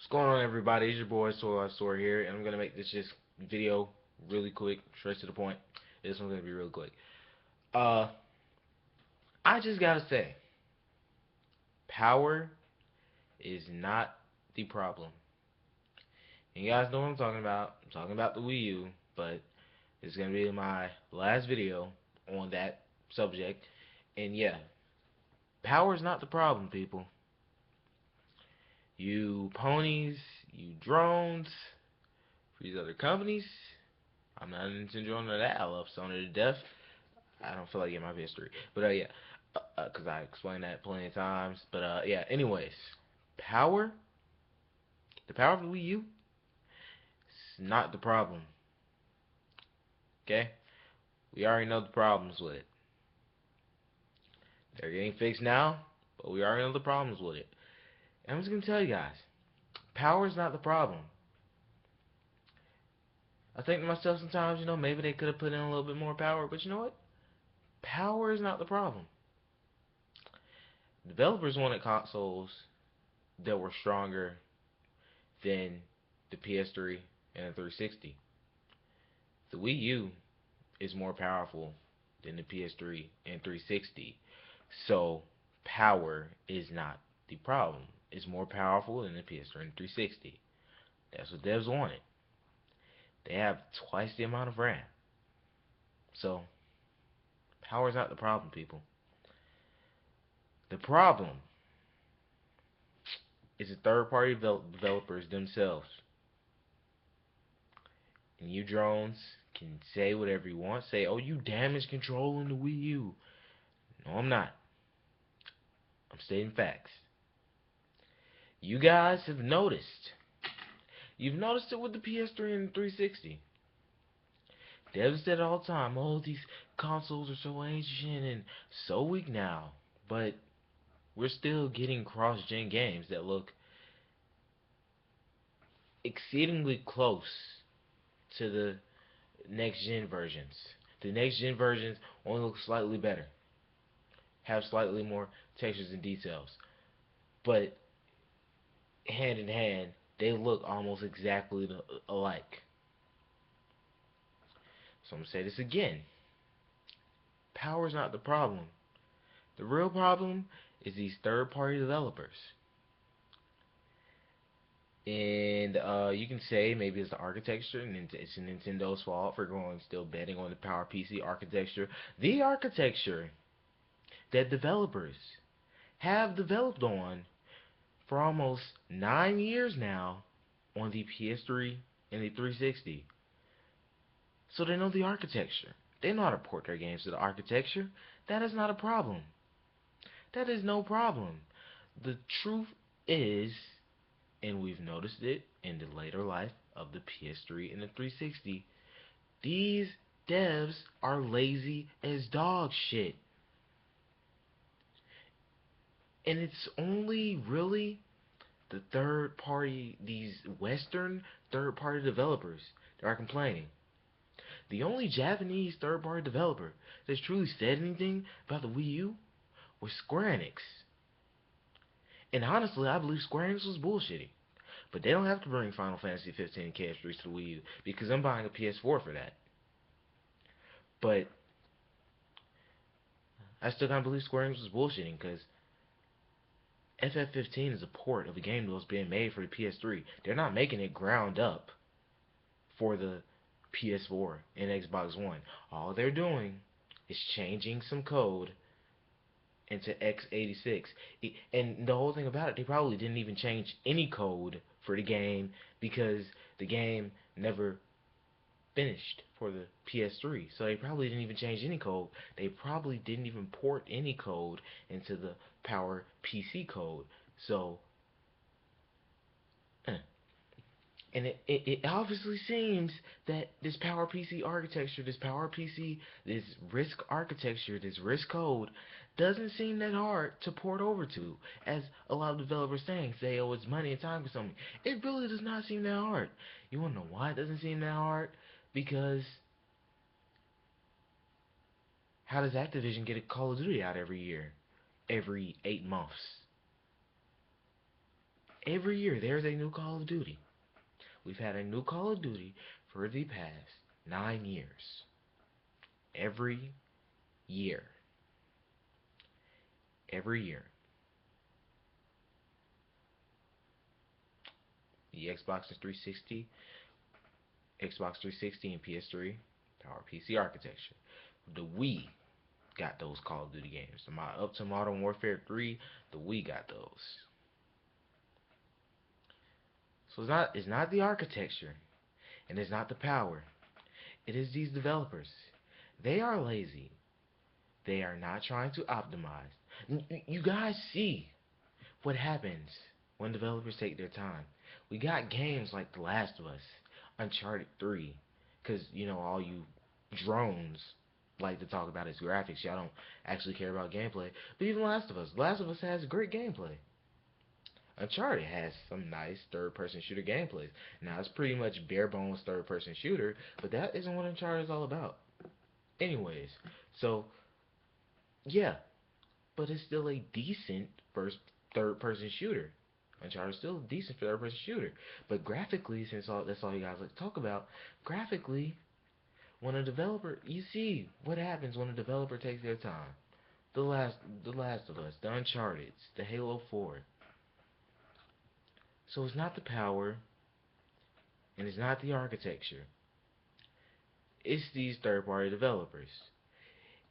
What's going on, everybody? It's your boy SoraLifeStory here, and I'm gonna make this just video really quick, straight to the point. This one's gonna be real quick. Uh, I just gotta say, power is not the problem. And you guys know what I'm talking about. I'm talking about the Wii U, but it's gonna be my last video on that subject. And yeah, power is not the problem, people. You ponies, you drones, for these other companies. I'm not an Nintendo owner of that. I love Sony to death. I don't feel like getting my history, but yeah, because I explained that plenty of times. But yeah. Anyways, power, the power of the Wii U, is not the problem. Okay, we already know the problems with it. They're getting fixed now, but we already know the problems with it. And I'm just gonna tell you guys, power is not the problem. I think to myself sometimes, maybe they could have put in a little bit more power, but you know what? Power is not the problem. Developers wanted consoles that were stronger than the PS3 and the 360. The Wii U is more powerful than the PS3 and 360. So power is not the problem. It's more powerful than the PS3 and 360. That's what devs wanted. They have twice the amount of RAM. So power is not the problem, people. The problem is the third-party developers themselves. And you drones can say whatever you want. Say, oh, you damage control in the Wii U. No, I'm not. I'm stating facts. You guys have noticed. You've noticed it with the PS3 and the 360. Devs said it all the time, oh, these consoles are so ancient and so weak now. But we're still getting cross-gen games that look exceedingly close to the next-gen versions. The next-gen versions only look slightly better, have slightly more textures and details. But hand in hand, they look almost exactly alike. So I'm going to say this again. Power is not the problem. The real problem is these third-party developers. And you can say maybe it's the architecture, and it's Nintendo's fault for still betting on the Power PC architecture. The architecture that developers have developed on for almost 9 years now on the PS3 and the 360. So they know the architecture. They know how to port their games to the architecture. That is not a problem. That is no problem. The truth is, and we've noticed it in the later life of the PS3 and the 360, these devs are lazy as dog shit. And it's only really the third party, these Western third party developers that are complaining. The only Japanese third party developer that's truly said anything about the Wii U was Square Enix. And honestly, I believe Square Enix was bullshitting. But they don't have to bring Final Fantasy 15 and KF3 to the Wii U because I'm buying a PS4 for that. But I still can't believe Square Enix was bullshitting because FF15 is a port of a game that was being made for the PS3. They're not making it ground up for the PS4 and Xbox One. All they're doing is changing some code into x86. And the whole thing about it, they probably didn't even change any code for the game because the game never finished for the PS3. So they probably didn't even change any code. They probably didn't even port any code into the Power PC code. So, and it obviously seems that this Power PC architecture, this Power PC, this RISC architecture, this RISC code, doesn't seem that hard to port over to, as a lot of developers say, oh, it's money and time consuming. It really does not seem that hard. You wanna know why it doesn't seem that hard? Because how does Activision get a Call of Duty out every year? Every 8 months. Every year there's a new Call of Duty. We've had a new Call of Duty for the past 9 years. Every year. Every year. The Xbox 360 and PS3 Power PC architecture. The Wii got those Call of Duty games. Up to Modern Warfare 3, the Wii got those. So it's not the architecture, and it's not the power. It is these developers. They are lazy. They are not trying to optimize. You guys see what happens when developers take their time. We got games like The Last of Us, Uncharted 3, because, you know, all you drones like to talk about its graphics. Y'all don't actually care about gameplay. But even Last of Us has great gameplay. Uncharted has some nice third-person shooter gameplays. Now, it's pretty much bare-bones third-person shooter, but that isn't what Uncharted is all about. Anyways, so, yeah, but it's still a decent third-person shooter. Uncharted is still a decent third-person shooter. But graphically, since that's all you guys like to talk about, graphically, when a developer, you see what happens when a developer takes their time. The Last of Us, the Uncharted, the Halo 4. So it's not the power, and it's not the architecture. It's these third-party developers.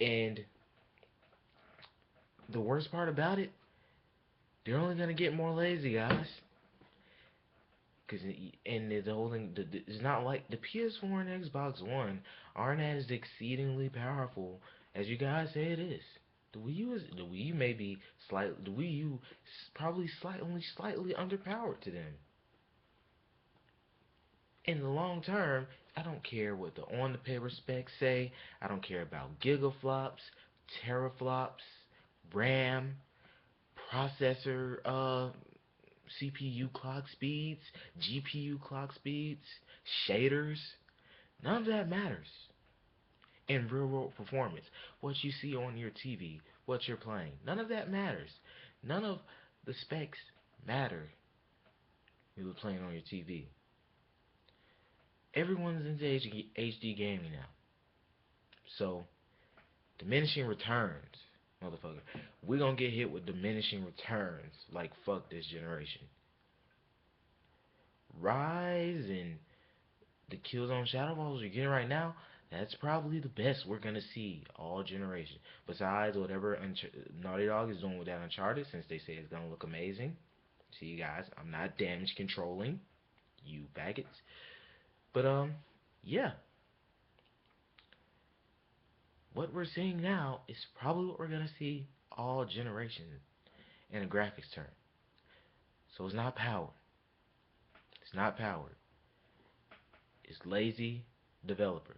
And the worst part about it, they're only going to get more lazy, guys. And the whole thing, it's not like the PS4 and Xbox One aren't as exceedingly powerful as you guys say it is. The Wii U may be the Wii U probably slightly underpowered to them. In the long term, I don't care what the on the paper specs say. I don't care about gigaflops, teraflops, RAM, processor, CPU clock speeds, GPU clock speeds, shaders. None of that matters in real world performance. What you see on your TV, what you're playing, none of that matters. None of the specs matter when you're playing on your TV. Everyone's into HD gaming now. So, diminishing returns, motherfucker. We're gonna get hit with diminishing returns. Like, fuck this generation. Rise and the Killzone Shadowfalls you're getting right now, that's probably the best we're gonna see all generation. Besides whatever Naughty Dog is doing with that Uncharted, since they say it's gonna look amazing. See, you guys, I'm not damage controlling, you faggots. But yeah. What we're seeing now is probably what we're gonna see all generations in a graphics term. So it's not power. It's not power. It's lazy developers.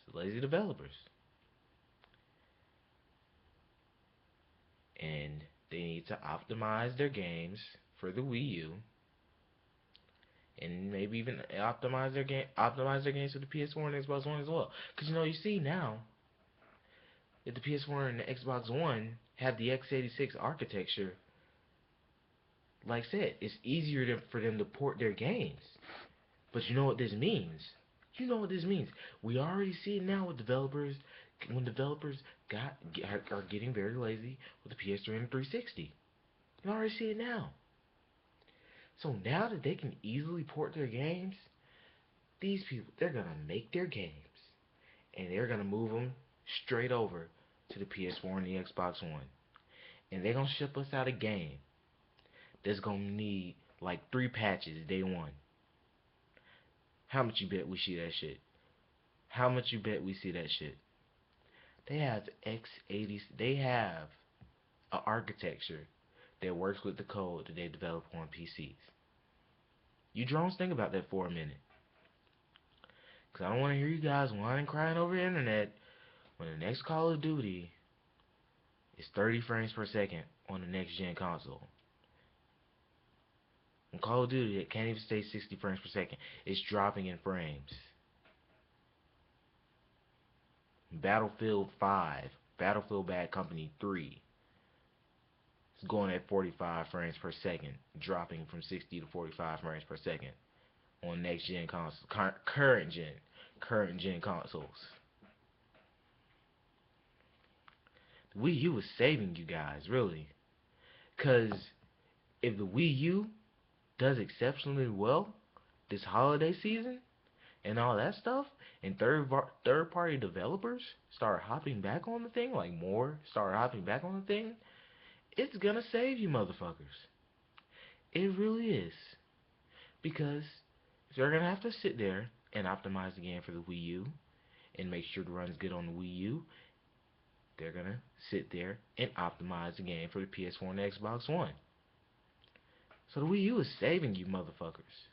It's lazy developers. And they need to optimize their games for the Wii U. And maybe even optimize their games for the PS4 and Xbox One as well. Because, you know, you see now that the PS4 and the Xbox One have the x86 architecture. Like I said, it's easier for them to port their games. But you know what this means? You know what this means. We already see it now with developers. When developers are getting very lazy with the PS3 and 360. You already see it now. So now that they can easily port their games, these people, they're going to make their games. And they're going to move them straight over to the PS4 and the Xbox One. And they're going to ship us out a game that's going to need like 3 patches day one. How much you bet we see that shit? How much you bet we see that shit? They have x80. They have an architecture that works with the code that they develop on PCs. You drones, think about that for a minute. Because I don't want to hear you guys whining and crying over the internet when the next Call of Duty is 30 frames per second on the next gen console. On Call of Duty, it can't even stay 60 frames per second. It's dropping in frames. Battlefield 5, Battlefield Bad Company 3, It's going at 45 frames per second, dropping from 60 to 45 frames per second on next gen consoles, current gen consoles. The Wii U is saving you guys, really, because if the Wii U does exceptionally well this holiday season and all that stuff, and third party developers start hopping back on the thing, like more start hopping back on the thing, it's gonna save you motherfuckers. It really is. Because if they're gonna have to sit there and optimize the game for the Wii U and make sure it runs good on the Wii U, they're gonna sit there and optimize the game for the PS4 and Xbox One. So the Wii U is saving you motherfuckers.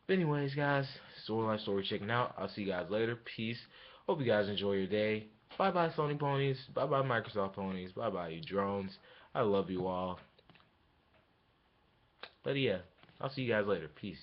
But anyways, guys, SoraLifeStory checking out. I'll see you guys later. Peace. Hope you guys enjoy your day. Bye bye Sony ponies. Bye bye Microsoft ponies. Bye bye you drones. I love you all. But yeah, I'll see you guys later. Peace.